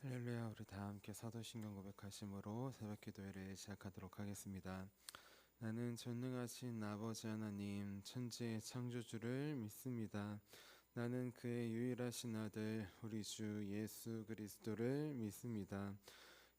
할렐루야. 우리 다 함께 사도신경 고백하심으로 새벽 기도회를 시작하도록 하겠습니다. 나는 전능하신 아버지 하나님 천지의 창조주를 믿습니다. 나는 그의 유일하신 아들 우리 주 예수 그리스도를 믿습니다.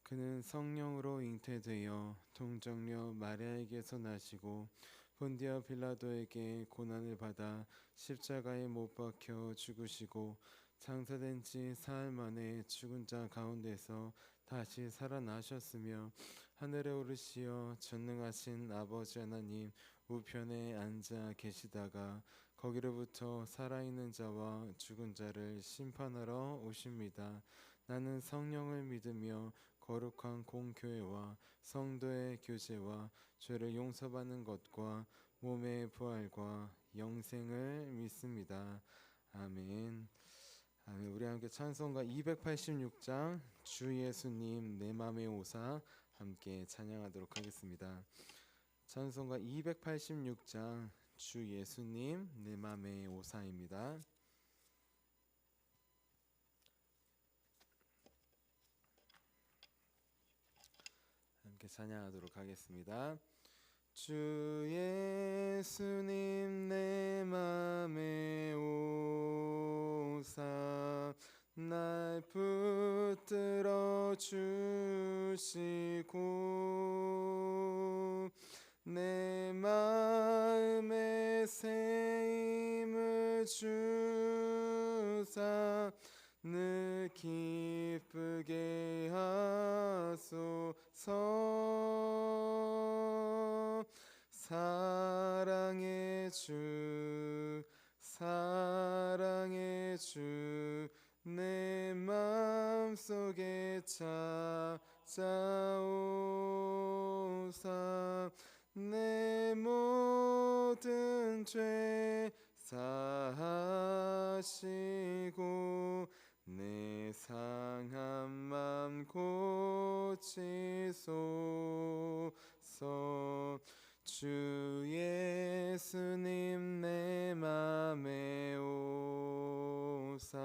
그는 성령으로 잉태되어 동정녀 마리아에게서 나시고 본디아 빌라도에게 고난을 받아 십자가에 못 박혀 죽으시고 장사된 지 사흘 만에 죽은 자 가운데서 다시 살아나셨으며 하늘에 오르시어 전능하신 아버지 하나님 우편에 앉아 계시다가 거기로부터 살아있는 자와 죽은 자를 심판하러 오십니다. 나는 성령을 믿으며 거룩한 공교회와 성도의 교제와 죄를 용서받는 것과 몸의 부활과 영생을 믿습니다. 아멘. 아멘. 우리 함께 찬송가 286장 주 예수님 내 맘의 오사 함께 찬양하도록 하겠습니다. 찬송가 286장 주 예수님 내 맘의 오사입니다. 함께 찬양하도록 하겠습니다. 주 예수님 내 맘에 오사 날 붙들어 주시고 내 마음에 새 힘을 주사 늘 기쁘게 하소서. 사랑의 주 사랑의 주 내 맘속에 찾아오사 내 모든 죄 사하시고 내 상한 맘 고치소서. 주 예수님 내 맘에 오사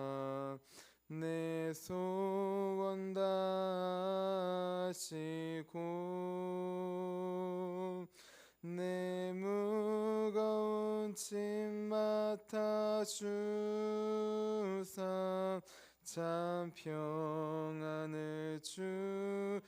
내 소원 다하시고 내 무거운 짐 맡아주사 참 평안을 주소서.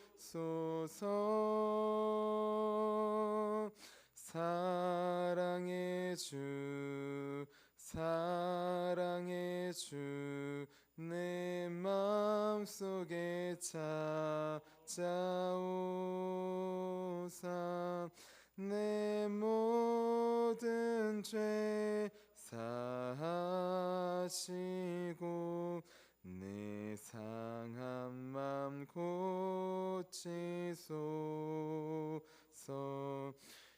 사랑의 주 사랑의 주 내 맘속에 찾아오사 내 모든 죄 사하시고 내 상한 맘 고치소서.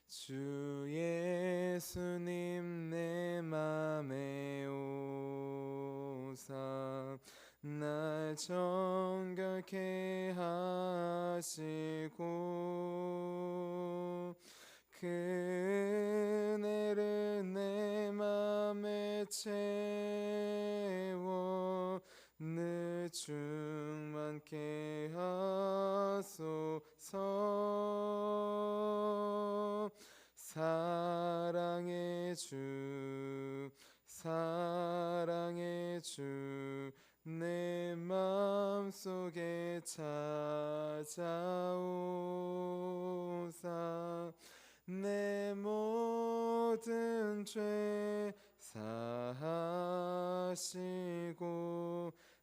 주 예수님 내 맘에 오사 날 정결케 하시고 그 은혜를 내 맘에 채워 늘 충만케 하소서. 사랑의 주 사랑의 주 내 맘속에 찾아오사 내 모든 죄 사하시고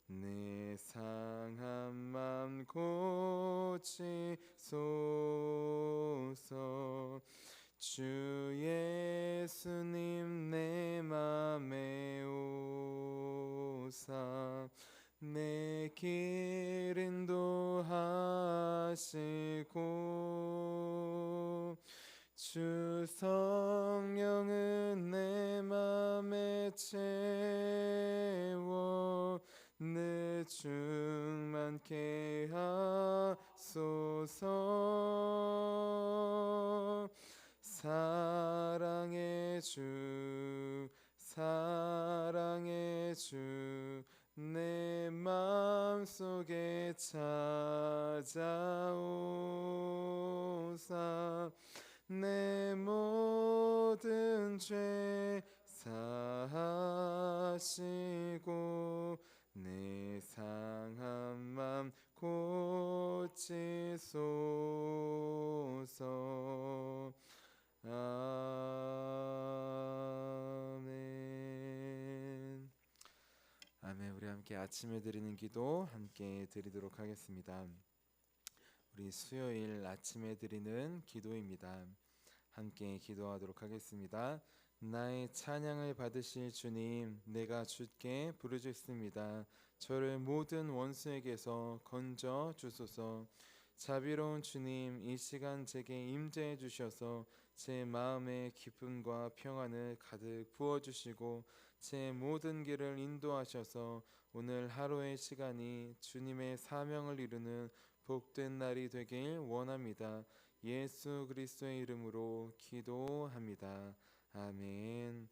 내 상한 맘 고치소서. 주 예수님 내 맘에 오사 내 길 인도하시고 주 성령은 내 맘에 채워 늘 충만케 하소서. 사랑의 주 사랑의 주 내 맘 영광 속에 찾아오사 내 모든 죄 사하시고 내 상한 맘 고치소서. 아멘. 아멘. 우리 함께 아침에 드리는 기도 함께 드리도록 하겠습니다. 우리 수요일 아침에 드리는 기도입니다. 함께 기도하도록 하겠습니다. 나의 찬양을 받으실 주님, 내가 주께 부르짖습니다. 저를 모든 원수에게서 건져 주소서. 자비로운 주님, 이 시간 제게 임재해 주셔서 제 마음의 기쁨과 평안을 가득 부어주시고 제 모든 길을 인도하셔서 오늘 하루의 시간이 주님의 사명을 이루는 복된 날이 되길 원합니다. 예수 그리스도의 이름으로 기도합니다. 아멘.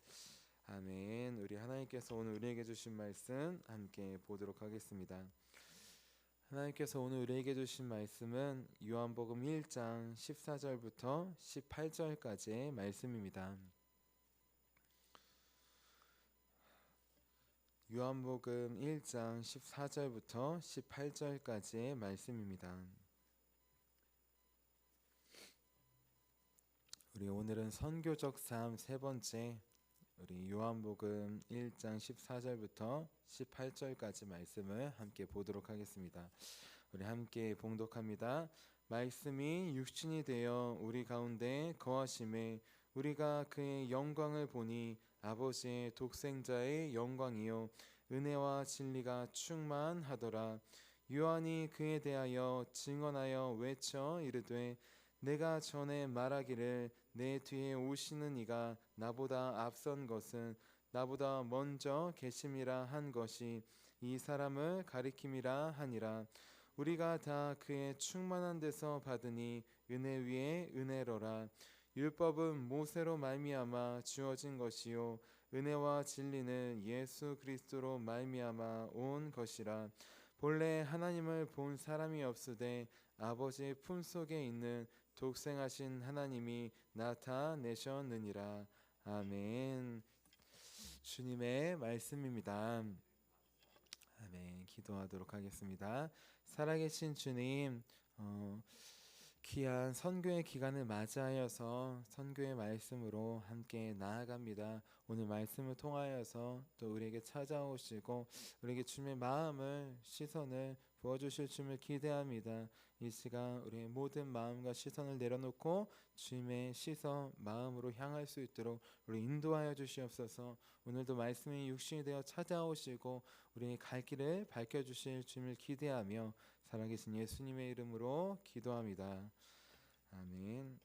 아멘. 우리 하나님께서 오늘 우리에게 주신 말씀 함께 보도록 하겠습니다. 하나님께서 오늘 우리에게 주신 말씀은 요한복음 1장 14절부터 18절까지의 말씀입니다. 요한복음 1장 14절부터 18절까지의 말씀입니다. 우리 오늘은 선교적 삶 세 번째, 우리 요한복음 1장 14절부터 18절까지 말씀을 함께 보도록 하겠습니다. 우리 함께 봉독합니다. 말씀이 육신이 되어 우리 가운데 거하심에 우리가 그의 영광을 보니 아버지의 독생자의 영광이요 은혜와 진리가 충만하더라. 요한이 그에 대하여 증언하여 외쳐 이르되 내가 전에 말하기를 내 뒤에 오시는 이가 나보다 앞선 것은 나보다 먼저 계심이라 한 것이 이 사람을 가리킴이라 하니라. 우리가 다 그의 충만한 데서 받으니 은혜 위에 은혜로라. 율법은 모세로 말미암아 주어진 것이요 은혜와 진리는 예수 그리스도로 말미암아 온 것이라. 본래 하나님을 본 사람이 없으되 아버지의 품속에 있는 독생하신 하나님이 나타내셨느니라. 아멘. 주님의 말씀입니다. 아멘. 기도하도록 하겠습니다. 살아계신 주님, 귀한 선교의 기간을 맞이하여서 선교의 말씀으로 함께 나아갑니다. 오늘 말씀을 통하여서 또 우리에게 찾아오시고 우리에게 주님의 마음을 시선을 부어주실 주님을 기대합니다. 이 시간 우리의 모든 마음과 시선을 내려놓고 주님의 시선 마음으로 향할 수 있도록 우리 인도하여 주시옵소서. 오늘도 말씀이 육신이 되어 찾아오시고 우리의 갈 길을 밝혀주실 주님을 기대하며 살아계신 예수님의 이름으로 기도합니다. 아멘.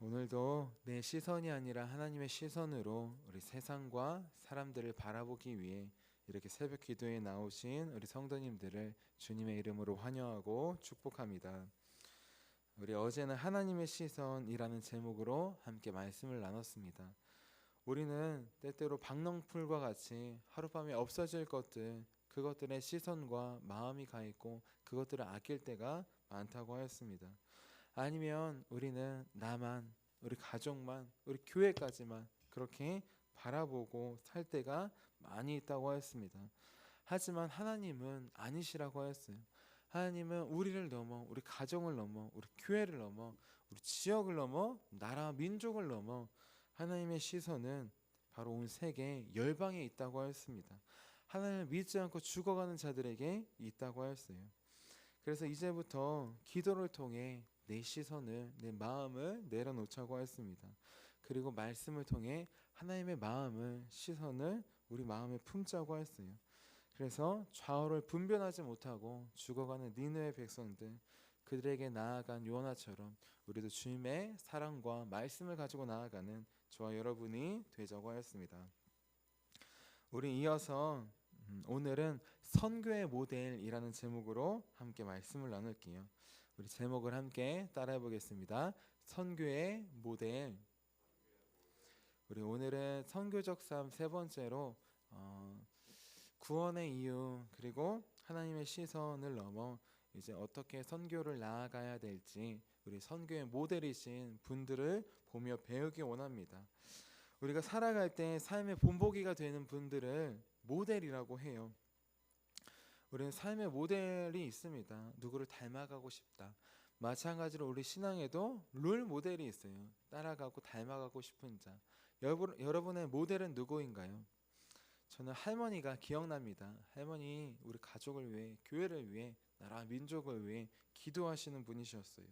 오늘도 내 시선이 아니라 하나님의 시선으로 우리 세상과 사람들을 바라보기 위해 이렇게 새벽 기도에 나오신 우리 성도님들을 주님의 이름으로 환영하고 축복합니다. 우리 어제는 하나님의 시선이라는 제목으로 함께 말씀을 나눴습니다. 우리는 때때로 박넝풀과 같이 하룻밤에 없어질 것들, 그것들의 시선과 마음이 가 있고 그것들을 아낄 때가 많다고 하였습니다. 아니면 우리는 나만, 우리 가족만, 우리 교회까지만 그렇게 바라보고 살 때가 많이 있다고 하였습니다. 하지만 하나님은 아니시라고 하였어요. 하나님은 우리를 넘어, 우리 가정을 넘어, 우리 교회를 넘어, 우리 지역을 넘어, 나라 민족을 넘어 하나님의 시선은 바로 온 세계 열방에 있다고 하였습니다. 하나님을 믿지 않고 죽어가는 자들에게 있다고 하였어요. 그래서 이제부터 기도를 통해 내 시선을, 내 마음을 내려놓자고 하였습니다. 그리고 말씀을 통해 하나님의 마음을, 시선을 우리 마음에 품자고 하였어요. 그래서 좌우를 분별하지 못하고 죽어가는 니느웨 백성들, 그들에게 나아간 요나처럼 우리도 주님의 사랑과 말씀을 가지고 나아가는 저와 여러분이 되자고 하였습니다. 우리 이어서 오늘은 선교의 모델이라는 제목으로 함께 말씀을 나눌게요. 우리 제목을 함께 따라해 보겠습니다. 선교의 모델. 우리 오늘은 선교적 삶 세 번째로 구원의 이유 그리고 하나님의 시선을 넘어 이제 어떻게 선교를 나아가야 될지 우리 선교의 모델이신 분들을 보며 배우기 원합니다. 우리가 살아갈 때 삶의 본보기가 되는 분들을 모델이라고 해요. 우리는 삶의 모델이 있습니다. 누구를 닮아가고 싶다. 마찬가지로 우리 신앙에도 롤 모델이 있어요. 따라가고 닮아가고 싶은 자. 여러분의 모델은 누구인가요? 저는 할머니가 기억납니다. 할머니 우리 가족을 위해, 교회를 위해, 나라 민족을 위해 기도하시는 분이셨어요.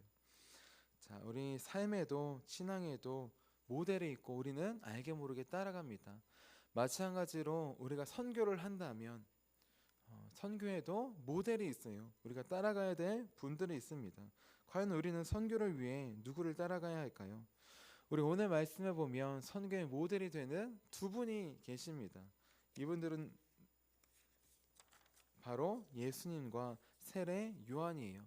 자, 우리 삶에도 신앙에도 모델이 있고 우리는 알게 모르게 따라갑니다. 마찬가지로 우리가 선교를 한다면 선교에도 모델이 있어요. 우리가 따라가야 될 분들이 있습니다. 과연 우리는 선교를 위해 누구를 따라가야 할까요? 우리 오늘 말씀에 보면 선교의 모델이 되는 두 분이 계십니다. 이분들은 바로 예수님과 세례 요한이에요.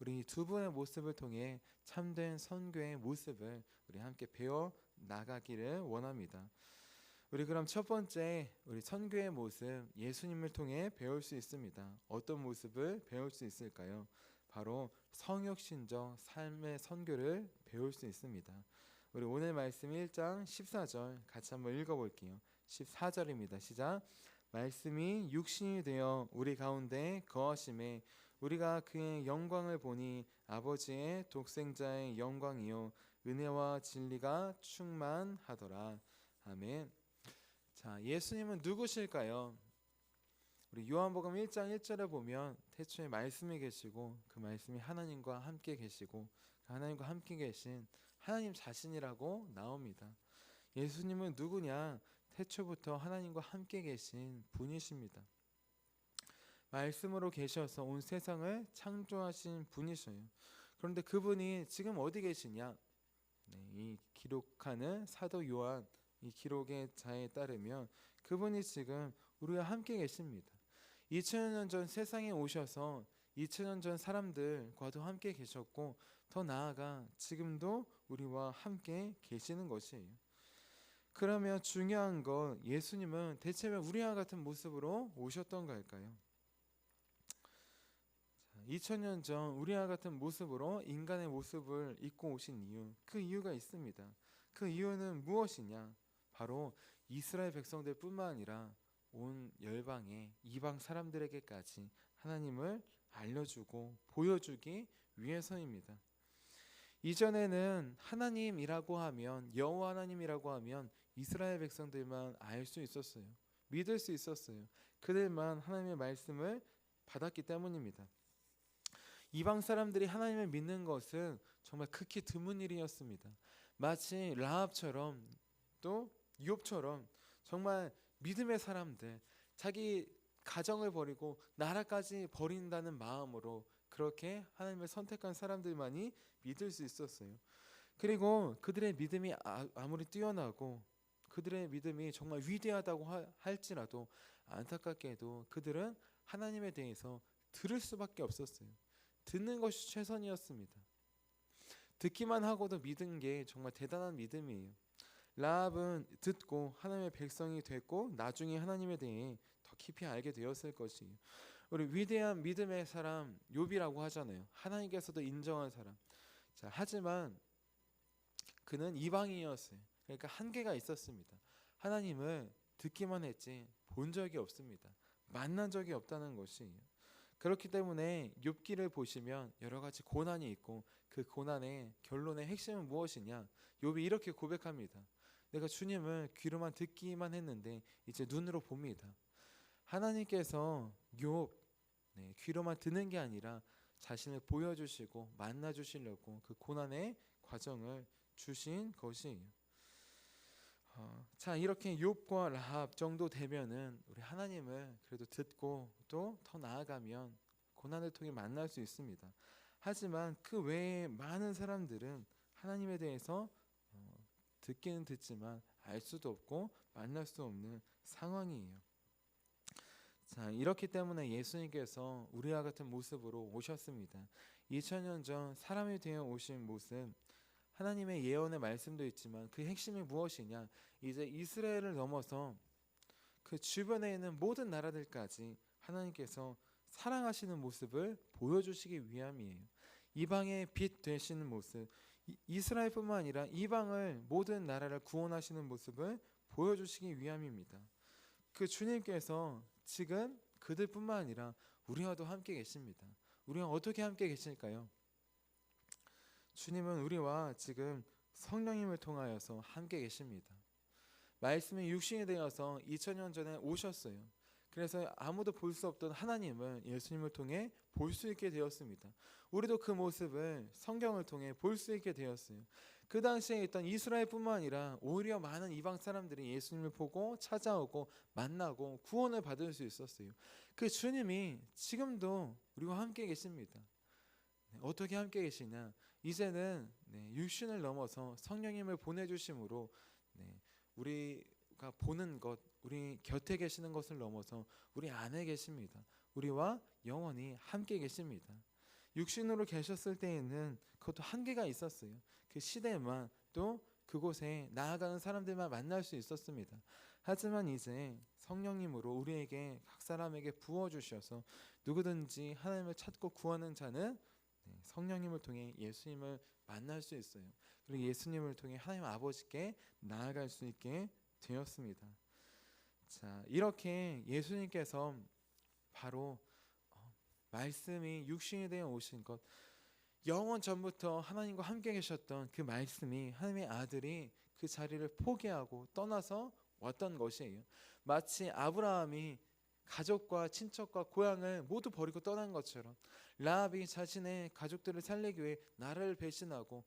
우리 두 분의 모습을 통해 참된 선교의 모습을 우리 함께 배워 나가기를 원합니다. 우리 그럼 첫 번째 우리 선교의 모습 예수님을 통해 배울 수 있습니다. 어떤 모습을 배울 수 있을까요? 바로 성육신적 삶의 선교를 배울 수 있습니다. 우리 오늘 말씀 1장 14절 같이 한번 읽어볼게요. 14절입니다. 시작. 말씀이 육신이 되어 우리 가운데 거하심에 우리가 그의 영광을 보니 아버지의 독생자의 영광이요 은혜와 진리가 충만하더라. 아멘. 자, 예수님은 누구실까요? 우리 요한복음 1장 1절에 보면 태초에 말씀이 계시고 그 말씀이 하나님과 함께 계시고 그 하나님과 함께 계신 하나님 자신이라고 나옵니다. 예수님은 누구냐? 태초부터 하나님과 함께 계신 분이십니다. 말씀으로 계셔서 온 세상을 창조하신 분이셔요. 그런데 그분이 지금 어디 계시냐? 이 기록하는 사도 요한 이 기록의 자에 따르면 그분이 지금 우리와 함께 계십니다. 2000년 전 세상에 오셔서 2000년 전 사람들과도 함께 계셨고 더 나아가 지금도 우리와 함께 계시는 것이에요. 그러면 중요한 건 예수님은 대체 왜 우리와 같은 모습으로 오셨던 걸까요? 2000년 전 우리와 같은 모습으로 인간의 모습을 입고 오신 이유, 그 이유가 있습니다. 그 이유는 무엇이냐? 바로 이스라엘 백성들 뿐만 아니라 온 열방의 이방 사람들에게까지 하나님을 알려주고 보여주기 위해서입니다. 이전에는 하나님이라고 하면 여호와 하나님이라고 하면 이스라엘 백성들만 알 수 있었어요. 믿을 수 있었어요. 그들만 하나님의 말씀을 받았기 때문입니다. 이방 사람들이 하나님을 믿는 것은 정말 극히 드문 일이었습니다. 마치 라합처럼 또 이욥처럼 정말 믿음의 사람들, 자기 가정을 버리고 나라까지 버린다는 마음으로 그렇게 하나님을 선택한 사람들만이 믿을 수 있었어요. 그리고 그들의 믿음이 아무리 뛰어나고 그들의 믿음이 정말 위대하다고 할지라도 안타깝게도 그들은 하나님에 대해서 들을 수밖에 없었어요. 듣는 것이 최선이었습니다. 듣기만 하고도 믿은 게 정말 대단한 믿음이에요. 라합은 듣고 하나님의 백성이 됐고 나중에 하나님에 대해 더 깊이 알게 되었을 것이에요. 우리 위대한 믿음의 사람 욥이라고 하잖아요. 하나님께서도 인정한 사람. 자, 하지만 그는 이방인이었어요. 그러니까 한계가 있었습니다. 하나님을 듣기만 했지 본 적이 없습니다. 만난 적이 없다는 것이에요. 그렇기 때문에 욥기를 보시면 여러 가지 고난이 있고 그 고난의 결론의 핵심은 무엇이냐? 욥이 이렇게 고백합니다. 내가 주님을 귀로만 듣기만 했는데 이제 눈으로 봅니다. 하나님께서 욥 귀로만 듣는 게 아니라 자신을 보여주시고 만나주시려고 그 고난의 과정을 주신 것이에요. 자, 이렇게 욥과 라합 정도 되면은 우리 하나님을 그래도 듣고 또 더 나아가면 고난을 통해 만날 수 있습니다. 하지만 그 외에 많은 사람들은 하나님에 대해서 듣기는 듣지만 알 수도 없고 만날 수 없는 상황이에요. 자, 이렇기 때문에 예수님께서 우리와 같은 모습으로 오셨습니다. 2000년 전 사람이 되어 오신 모습, 하나님의 예언의 말씀도 있지만 그 핵심이 무엇이냐? 이제 이스라엘을 넘어서 그 주변에 있는 모든 나라들까지 하나님께서 사랑하시는 모습을 보여주시기 위함이에요. 이방의 빛 되시는 모습, 이스라엘뿐만 아니라 이방을 모든 나라를 구원하시는 모습을 보여주시기 위함입니다. 그 주님께서 지금 그들뿐만 아니라 우리와도 함께 계십니다. 우리와 어떻게 함께 계실까요? 주님은 우리와 지금 성령님을 통하여서 함께 계십니다. 말씀이 육신이 되어서 2000년 전에 오셨어요. 그래서 아무도 볼 수 없던 하나님을 예수님을 통해 볼 수 있게 되었습니다. 우리도 그 모습을 성경을 통해 볼 수 있게 되었어요. 그 당시에 있던 이스라엘뿐만 아니라 오히려 많은 이방 사람들이 예수님을 보고 찾아오고 만나고 구원을 받을 수 있었어요. 그 주님이 지금도 우리와 함께 계십니다. 어떻게 함께 계시냐? 이제는 육신을 넘어서 성령님을 보내주심으로 우리가 보는 것, 우리 곁에 계시는 것을 넘어서 우리 안에 계십니다. 우리와 영원히 함께 계십니다. 육신으로 계셨을 때에는 그것도 한계가 있었어요. 그 시대만 또 그곳에 나아가는 사람들만 만날 수 있었습니다. 하지만 이제 성령님으로 우리에게 각 사람에게 부어주셔서 누구든지 하나님을 찾고 구하는 자는 성령님을 통해 예수님을 만날 수 있어요. 그리고 예수님을 통해 하나님 아버지께 나아갈 수 있게 되었습니다. 자, 이렇게 예수님께서 바로 말씀이 육신이 되어 오신 것, 영원 전부터 하나님과 함께 계셨던 그 말씀이 하나님의 아들이 그 자리를 포기하고 떠나서 왔던 것이에요. 마치 아브라함이 가족과 친척과 고향을 모두 버리고 떠난 것처럼 라합이 자신의 가족들을 살리기 위해 나라를 배신하고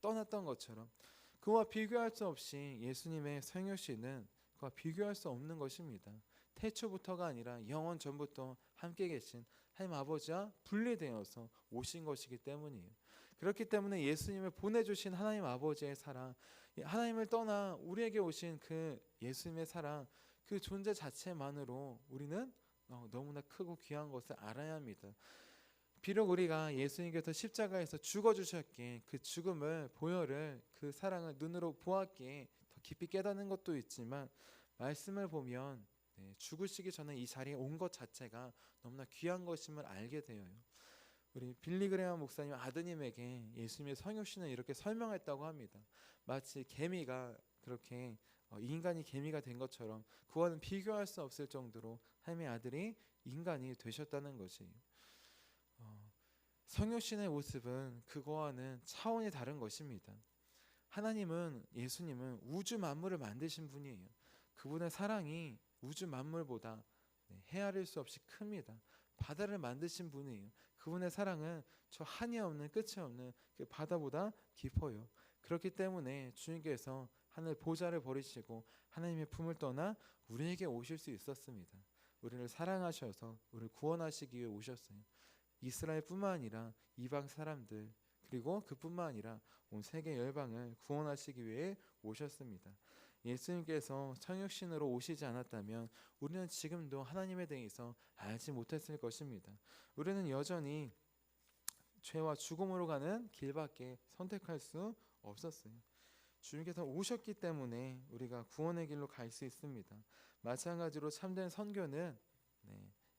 떠났던 것처럼 그와 비교할 수 없이 예수님의 성육신은 그와 비교할 수 없는 것입니다. 태초부터가 아니라 영원 전부터 함께 계신 하나님 아버지와 분리되어서 오신 것이기 때문이에요. 그렇기 때문에 예수님을 보내주신 하나님 아버지의 사랑, 하나님을 떠나 우리에게 오신 그 예수님의 사랑, 그 존재 자체만으로 우리는 너무나 크고 귀한 것을 알아야 합니다. 비록 우리가 예수님께서 십자가에서 죽어주셨기에 그 죽음을, 보혈을, 그 사랑을 눈으로 보았기에 더 깊이 깨닫는 것도 있지만 말씀을 보면 죽으시기 전에 이 자리에 온 것 자체가 너무나 귀한 것임을 알게 되어요. 우리 빌리 그레이엄 목사님 아드님에게 예수님의 성육신을 이렇게 설명했다고 합니다. 마치 개미가 그렇게 인간이 개미가 된 것처럼 그와는 비교할 수 없을 정도로 하나님의 아들이 인간이 되셨다는 것이에요. 성육신의 모습은 그거와는 차원이 다른 것입니다. 하나님은, 예수님은 우주 만물을 만드신 분이에요. 그분의 사랑이 우주 만물보다 헤아릴 수 없이 큽니다. 바다를 만드신 분이에요. 그분의 사랑은 저 한이 없는, 끝이 없는 그 바다보다 깊어요. 그렇기 때문에 주님께서 하늘 보좌를 버리시고 하나님의 품을 떠나 우리에게 오실 수 있었습니다. 우리를 사랑하셔서 우리를 구원하시기 위해 오셨어요. 이스라엘뿐만 아니라 이방 사람들, 그리고 그뿐만 아니라 온 세계 열방을 구원하시기 위해 오셨습니다. 예수님께서 성육신으로 오시지 않았다면 우리는 지금도 하나님에 대해서 알지 못했을 것입니다. 우리는 여전히 죄와 죽음으로 가는 길밖에 선택할 수 없었어요. 주님께서 오셨기 때문에 우리가 구원의 길로 갈 수 있습니다. 마찬가지로 참된 선교는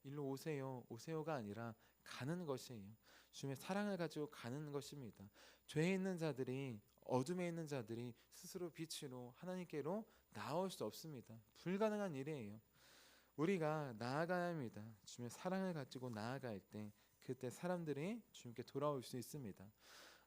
일로 오세요, 오세요가 아니라 가는 것이에요. 주님의 사랑을 가지고 가는 것입니다. 죄에 있는 자들이, 어둠에 있는 자들이 스스로 빛으로 하나님께로 나올 수 없습니다. 불가능한 일이에요. 우리가 나아가야 합니다. 주님의 사랑을 가지고 나아갈 때 그때 사람들이 주님께 돌아올 수 있습니다.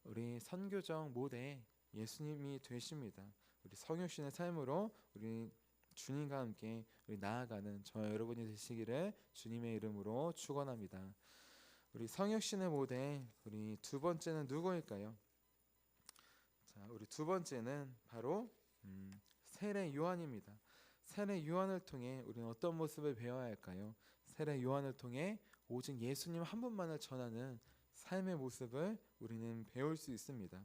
우리 선교적 모델 예수님이 되십니다. 우리 성육신의 삶으로 우리 주님과 함께 우리 나아가는 저와 여러분이 되시기를 주님의 이름으로 축원합니다. 우리 성육신의 모델, 우리 두 번째는 누구일까요? 자, 우리 두 번째는 바로 세례 요한입니다. 세례 요한을 통해 우리는 어떤 모습을 배워야 할까요? 세례 요한을 통해 오직 예수님 한 분만을 전하는 삶의 모습을 우리는 배울 수 있습니다.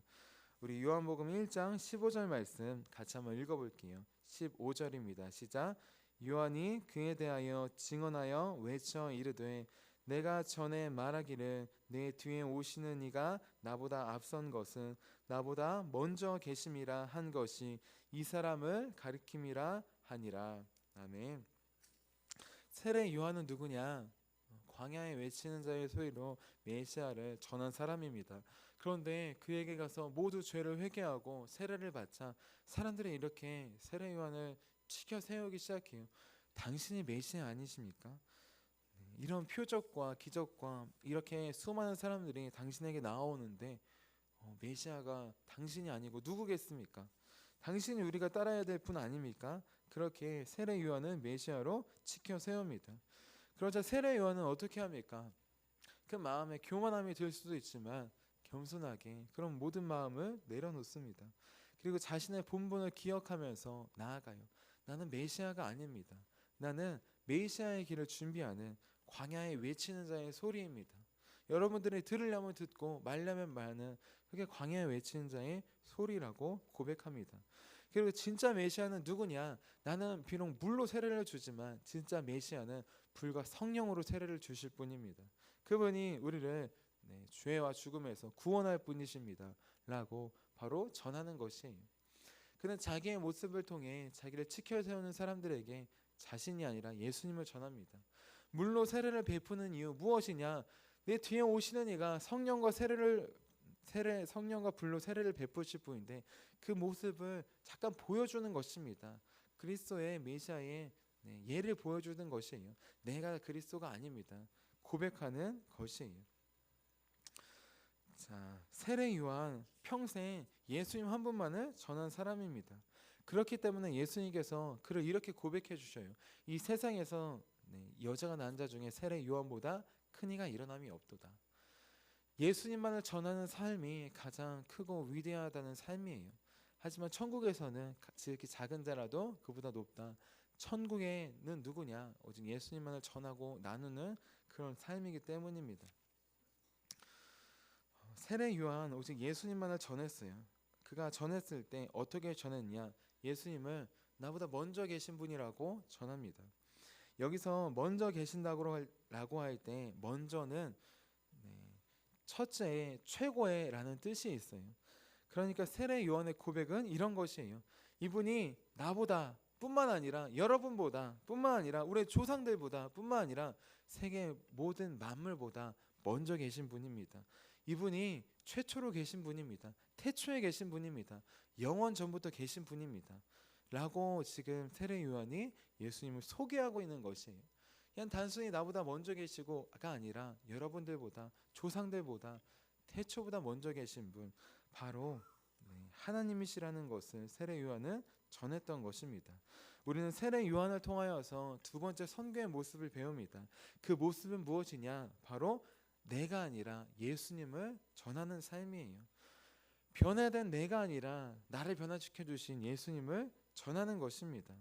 우리 요한복음 1장 15절 말씀 같이 한번 읽어볼게요. 15절입니다. 시작. 요한이 그에 대하여 증언하여 외쳐 이르되 내가 전에 말하기를 내 뒤에 오시는 이가 나보다 앞선 것은 나보다 먼저 계심이라 한 것이 이 사람을 가리킴이라 하니라. 아멘. 세례 요한은 누구냐? 광야에 외치는 자의 소리로 메시아를 전한 사람입니다. 그런데 그에게 가서 모두 죄를 회개하고 세례를 받자 사람들이 이렇게 세례 요한을 치켜 세우기 시작해요. 당신이 메시아 아니십니까? 이런 표적과 기적과 이렇게 수많은 사람들이 당신에게 나오는데 메시아가 당신이 아니고 누구겠습니까? 당신이 우리가 따라야 될 분 아닙니까? 그렇게 세례 요한은 메시아로 치켜 세웁니다. 그러자 세례 요한은 어떻게 합니까? 그 마음에 교만함이 들 수도 있지만 겸손하게 그런 모든 마음을 내려놓습니다. 그리고 자신의 본분을 기억하면서 나아가요. 나는 메시아가 아닙니다. 나는 메시아의 길을 준비하는 광야에 외치는 자의 소리입니다. 여러분들이 들으려면 듣고 말려면 말는 그게 광야에 외치는 자의 소리라고 고백합니다. 그리고 진짜 메시아는 누구냐? 나는 비록 물로 세례를 주지만 진짜 메시아는 불과 성령으로 세례를 주실 분입니다. 그분이 우리를 죄와 죽음에서 구원할 분이십니다 라고 바로 전하는 것이에요. 그는 자기의 모습을 통해 자기를 치켜 세우는 사람들에게 자신이 아니라 예수님을 전합니다. 물로 세례를 베푸는 이유 무엇이냐? 내 뒤에 오시는 이가 성령과 성령과 불로 세례를 베푸실 분인데 그 모습을 잠깐 보여주는 것입니다. 그리스도의 메시아의 예를 보여주는 것이에요. 내가 그리스도가 아닙니다. 고백하는 것이에요. 자, 세례 요한 평생 예수님 한 분만을 전한 사람입니다. 그렇기 때문에 예수님께서 그를 이렇게 고백해 주셔요. 이 세상에서 여자가 낳은 자 중에 세례 요한보다 큰 이가 일어남이 없도다. 예수님만을 전하는 삶이 가장 크고 위대하다는 삶이에요. 하지만 천국에서는 지극히 작은 자라도 그보다 높다. 천국에는 누구냐? 오직 예수님만을 전하고 나누는 그런 삶이기 때문입니다. 세례 요한 오직 예수님만을 전했어요. 그가 전했을 때 어떻게 전했냐? 예수님을 나보다 먼저 계신 분이라고 전합니다. 여기서 먼저 계신다고 할 때 먼저는 첫째, 최고의 라는 뜻이 있어요. 그러니까 세례 요한의 고백은 이런 것이에요. 이분이 나보다 뿐만 아니라 여러분보다 뿐만 아니라 우리 조상들보다 뿐만 아니라 세계 모든 만물보다 먼저 계신 분입니다. 이분이 최초로 계신 분입니다. 태초에 계신 분입니다. 영원 전부터 계신 분입니다. 라고 지금 세례 요한이 예수님을 소개하고 있는 것이에요. 그냥 단순히 나보다 먼저 계시고가 아니라 여러분들보다 조상들보다 태초보다 먼저 계신 분 바로 하나님이시라는 것을 세례 요한은 전했던 것입니다. 우리는 세례 요한을 통하여서 두 번째 선교의 모습을 배웁니다. 그 모습은 무엇이냐? 바로 내가 아니라 예수님을 전하는 삶이에요. 변화된 내가 아니라 나를 변화시켜 주신 예수님을 전하는 것입니다.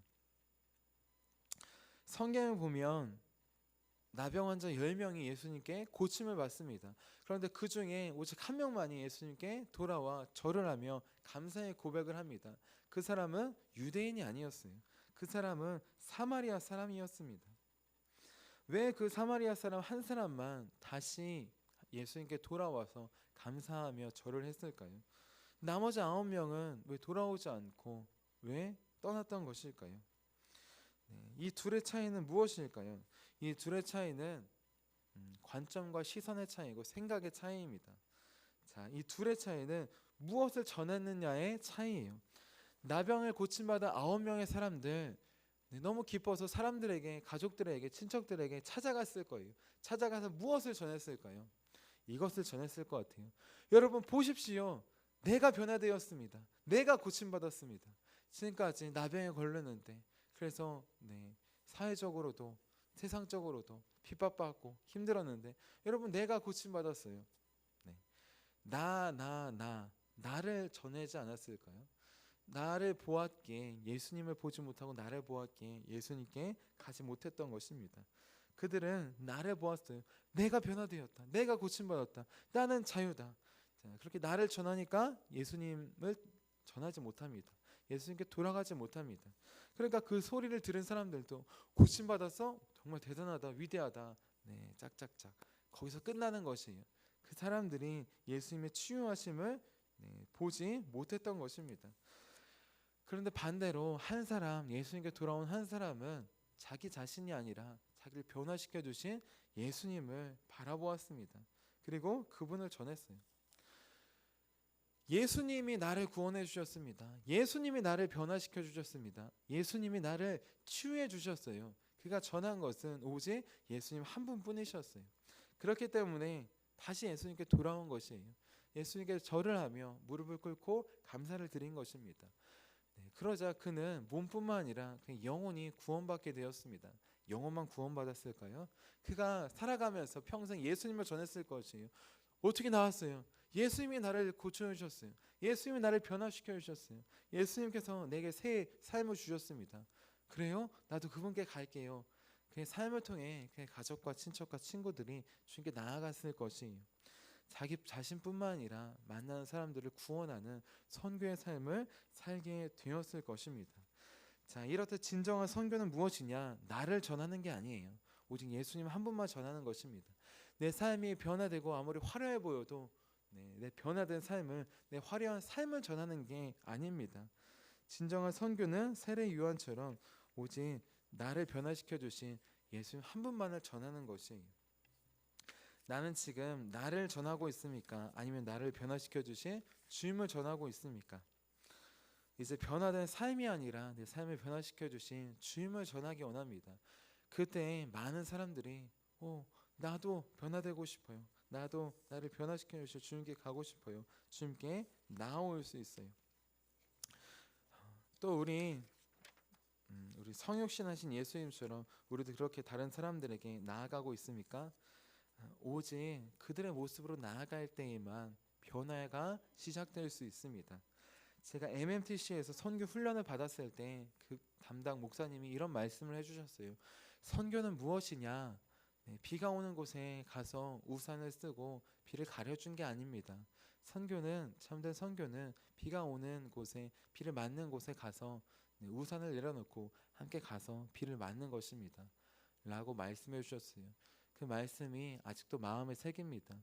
성경을 보면 나병 환자 10명이 예수님께 고침을 받습니다. 그런데 그 중에 오직 한 명만이 예수님께 돌아와 절을 하며 감사의 고백을 합니다. 그 사람은 유대인이 아니었어요. 그 사람은 사마리아 사람이었습니다. 왜 그 사마리아 사람 한 사람만 다시 예수님께 돌아와서 감사하며 절을 했을까요? 나머지 9명은 왜 돌아오지 않고 왜 떠났던 것일까요? 이 둘의 차이는 무엇일까요? 이 둘의 차이는 관점과 시선의 차이고 생각의 차이입니다. 자, 이 둘의 차이는 무엇을 전했느냐의 차이예요. 나병을 고침받은 9명의 사람들 너무 기뻐서 사람들에게, 가족들에게, 친척들에게 찾아갔을 거예요. 찾아가서 무엇을 전했을까요? 이것을 전했을 것 같아요. 여러분 보십시오. 내가 변화되었습니다. 내가 고침받았습니다. 지금까지 나병에 걸렸는데 그래서 사회적으로도 세상적으로도 핍박받고 힘들었는데 여러분 내가 고침받았어요. 나를 전하지 않았을까요? 나를 보았기에 예수님을 보지 못하고 나를 보았기에 예수님께 가지 못했던 것입니다. 그들은 나를 보았어요. 내가 변화되었다. 내가 고침받았다. 나는 자유다. 자, 그렇게 나를 전하니까 예수님을 전하지 못합니다. 예수님께 돌아가지 못합니다. 그러니까 그 소리를 들은 사람들도 고침받아서 정말 대단하다, 위대하다. 짝짝짝. 거기서 끝나는 것이에요. 그 사람들이 예수님의 치유하심을 보지 못했던 것입니다. 그런데 반대로 한 사람, 예수님께 돌아온 한 사람은 자기 자신이 아니라 자기를 변화시켜 주신 예수님을 바라보았습니다. 그리고 그분을 전했어요. 예수님이 나를 구원해 주셨습니다. 예수님이 나를 변화시켜 주셨습니다. 예수님이 나를 치유해 주셨어요. 그가 전한 것은 오직 예수님 한 분뿐이셨어요. 그렇기 때문에 다시 예수님께 돌아온 것이에요. 예수님께 절을 하며 무릎을 꿇고 감사를 드린 것입니다. 그러자 그는 몸뿐만 아니라 그냥 영혼이 구원받게 되었습니다. 영혼만 구원받았을까요? 그가 살아가면서 평생 예수님을 전했을 것이에요. 어떻게 나왔어요? 예수님이 나를 고쳐주셨어요. 예수님이 나를 변화시켜 주셨어요. 예수님께서 내게 새 삶을 주셨습니다. 그래요? 나도 그분께 갈게요. 그의 삶을 통해 그의 가족과 친척과 친구들이 주님께 나아갔을 것이에요. 자기 자신뿐만 아니라 만나는 사람들을 구원하는 선교의 삶을 살게 되었을 것입니다. 자, 이렇듯 진정한 선교는 무엇이냐? 나를 전하는 게 아니에요. 오직 예수님 한 분만 전하는 것입니다. 내 삶이 변화되고 아무리 화려해 보여도 내 변화된 삶을, 내 화려한 삶을 전하는 게 아닙니다. 진정한 선교는 세례 요한처럼 오직 나를 변화시켜 주신 예수님 한 분만을 전하는 것이에요. 나는 지금 나를 전하고 있습니까? 아니면 나를 변화시켜 주신 주님을 전하고 있습니까? 이제 변화된 삶이 아니라 내 삶을 변화시켜 주신 주님을 전하기 원합니다. 그때 많은 사람들이 나도 변화되고 싶어요. 나도 나를 변화시켜 주실 주님께 가고 싶어요. 주님께 나아올 수 있어요. 또 우리 성육신하신 예수님처럼 우리도 그렇게 다른 사람들에게 나아가고 있습니까? 오직 그들의 모습으로 나아갈 때에만 변화가 시작될 수 있습니다. 제가 MMTC에서 선교 훈련을 받았을 때 그 담당 목사님이 이런 말씀을 해주셨어요. 선교는 무엇이냐? 비가 오는 곳에 가서 우산을 쓰고 비를 가려준 게 아닙니다. 참된 선교는 비가 오는 곳에, 비를 맞는 곳에 가서 우산을 내려놓고 함께 가서 비를 맞는 것입니다. 라고 말씀해 주셨어요. 그 말씀이 아직도 마음에 새깁니다.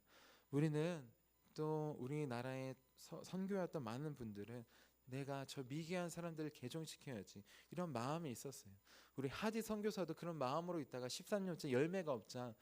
우리는 또 우리나라의 선교였던 많은 분들은 내가 저 미개한 사람들을 개종시켜야지, 이런 마음이 있었어요. 우리 하디 선교사도 그런 마음으로 있다가 13년째 열매가 없자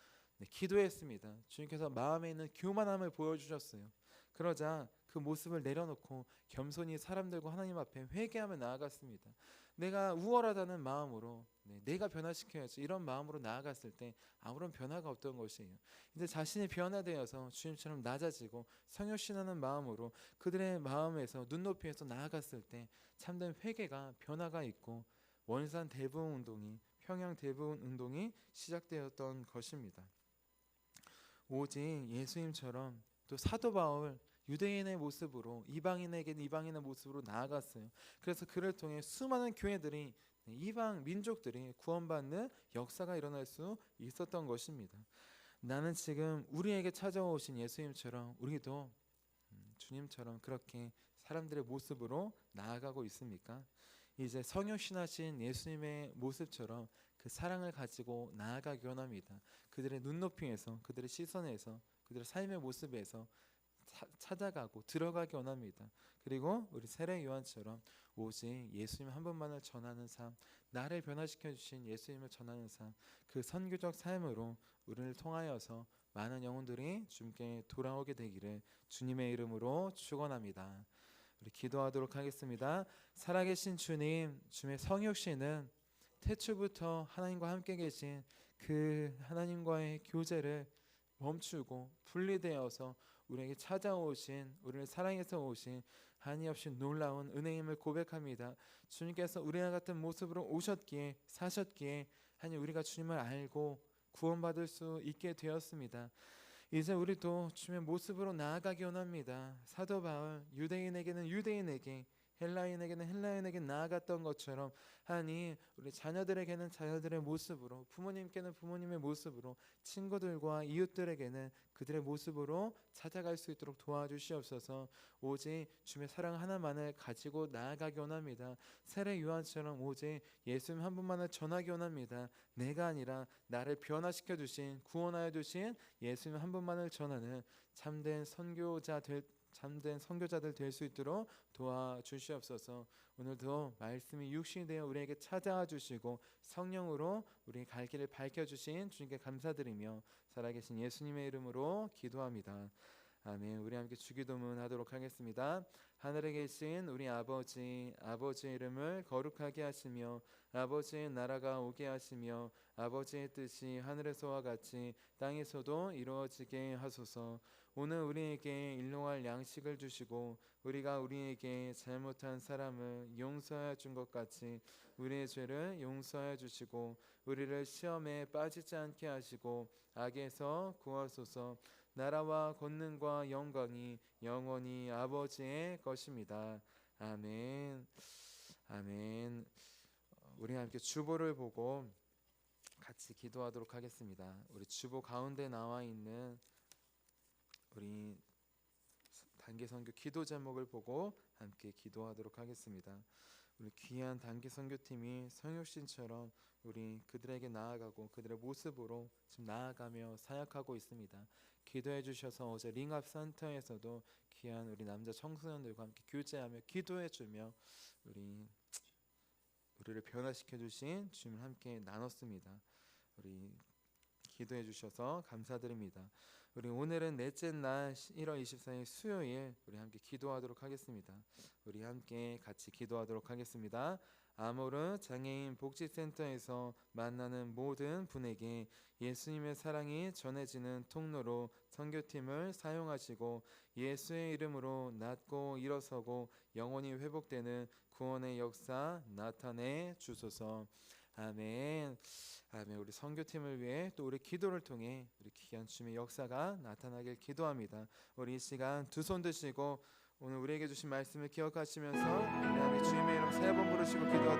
기도했습니다. 주님께서 마음에 있는 교만함을 보여주셨어요. 그러자 그 모습을 내려놓고 겸손히 사람들과 하나님 앞에 회개하며 나아갔습니다. 내가 우월하다는 마음으로 내가 변화시켜야지, 이런 마음으로 나아갔을 때 아무런 변화가 없던 것이에요. 이제 자신이 변화되어서 주님처럼 낮아지고 성육신하는 마음으로 그들의 마음에서 눈높이에서 나아갔을 때 참된 회개가, 변화가 있고 원산 대부흥 운동이, 평양 대부흥 운동이 시작되었던 것입니다. 오직 예수님처럼 또 사도 바울 유대인의 모습으로 이방인에게는 이방인의 모습으로 나아갔어요. 그래서 그를 통해 수많은 교회들이, 이방 민족들이 구원받는 역사가 일어날 수 있었던 것입니다. 나는 지금 우리에게 찾아오신 예수님처럼 우리도 주님처럼 그렇게 사람들의 모습으로 나아가고 있습니까? 이제 성육신하신 예수님의 모습처럼 그 사랑을 가지고 나아가기 원합니다. 그들의 눈높이에서, 그들의 시선에서, 그들의 삶의 모습에서 찾아가고 들어가기 원합니다. 그리고 우리 세례 요한처럼 오직 예수님 한 분만을 전하는 삶, 나를 변화시켜 주신 예수님을 전하는 삶, 그 선교적 삶으로 우리를 통하여서 많은 영혼들이 주님께 돌아오게 되기를 주님의 이름으로 축원합니다. 우리 기도하도록 하겠습니다. 살아계신 주님, 주님의 성육신은 태초부터 하나님과 함께 계신 그 하나님과의 교제를 멈추고 분리되어서 우리에게 찾아오신, 우리를 사랑해서 오신 한이없이 놀라운 은혜임을 고백합니다. 주님께서 우리와 같은 모습으로 오셨기에, 사셨기에 하나님 우리가 주님을 알고 구원받을 수 있게 되었습니다. 이제 우리도 주님의 모습으로 나아가기 원합니다. 사도 바울 유대인에게는 유대인에게, 헬라인에게는 헬라인에게 나아갔던 것처럼 하나님 우리 자녀들에게는 자녀들의 모습으로, 부모님께는 부모님의 모습으로, 친구들과 이웃들에게는 그들의 모습으로 찾아갈 수 있도록 도와주시옵소서. 오직 주님의 사랑 하나만을 가지고 나아가기 원합니다. 세례 요한처럼 오직 예수님 한 분만을 전하기 원합니다. 내가 아니라 나를 변화시켜 주신, 구원하여 주신 예수님 한 분만을 전하는 참된 선교자 참된 선교자들 될 수 있도록 도와주시옵소서. 오늘도 말씀이 육신이 되어 우리에게 찾아와 주시고 성령으로 우리의 갈 길을 밝혀주신 주님께 감사드리며 살아계신 예수님의 이름으로 기도합니다. 아멘. 우리 함께 주기도문 하도록 하겠습니다. 하늘에 계신 우리 아버지, 아버지의 이름을 거룩하게 하시며 아버지의 나라가 오게 하시며 아버지의 뜻이 하늘에서와 같이 땅에서도 이루어지게 하소서. 오늘 우리에게 일용할 양식을 주시고 우리가 우리에게 잘못한 사람을 용서하여 준 것 같이 우리의 죄를 용서하여 주시고 우리를 시험에 빠지지 않게 하시고 악에서 구하소서. 나라와 권능과 영광이 영원히 아버지의 것입니다. 아멘. 아멘. 우리 함께 주보를 보고 같이 기도하도록 하겠습니다. 우리 주보 가운데 나와 있는 우리 단기 선교 기도 제목을 보고 함께 기도하도록 하겠습니다. 우리 귀한 단기 선교팀이 성육신처럼 우리 그들에게 나아가고 그들의 모습으로 지금 나아가며 사역하고 있습니다. 기도해 주셔서 어제 링업 센터에서도 귀한 우리 남자 청소년들과 함께 교제하며 기도해 주며 우리를 변화시켜 주신 주님을 함께 나눴습니다. 우리 기도해 주셔서 감사드립니다. 우리 오늘은 넷째 날 1월 24일 수요일 우리 함께 기도하도록 하겠습니다. 우리 함께 같이 기도하도록 하겠습니다. 아모르 장애인 복지센터에서 만나는 모든 분에게 예수님의 사랑이 전해지는 통로로 선교팀을 사용하시고 예수의 이름으로 낫고 일어서고 영혼이 회복되는 구원의 역사 나타내 주소서. 아멘. 아멘. 우리 선교팀을 위해 또 우리 기도를 통해 우리 귀한 주님의 역사가 나타나길 기도합니다. 우리 이 시간 두 손 드시고 오늘 우리에게 주신 말씀을 기억하시면서 우리 주님의 이름 세 번 부르시고 기도하도록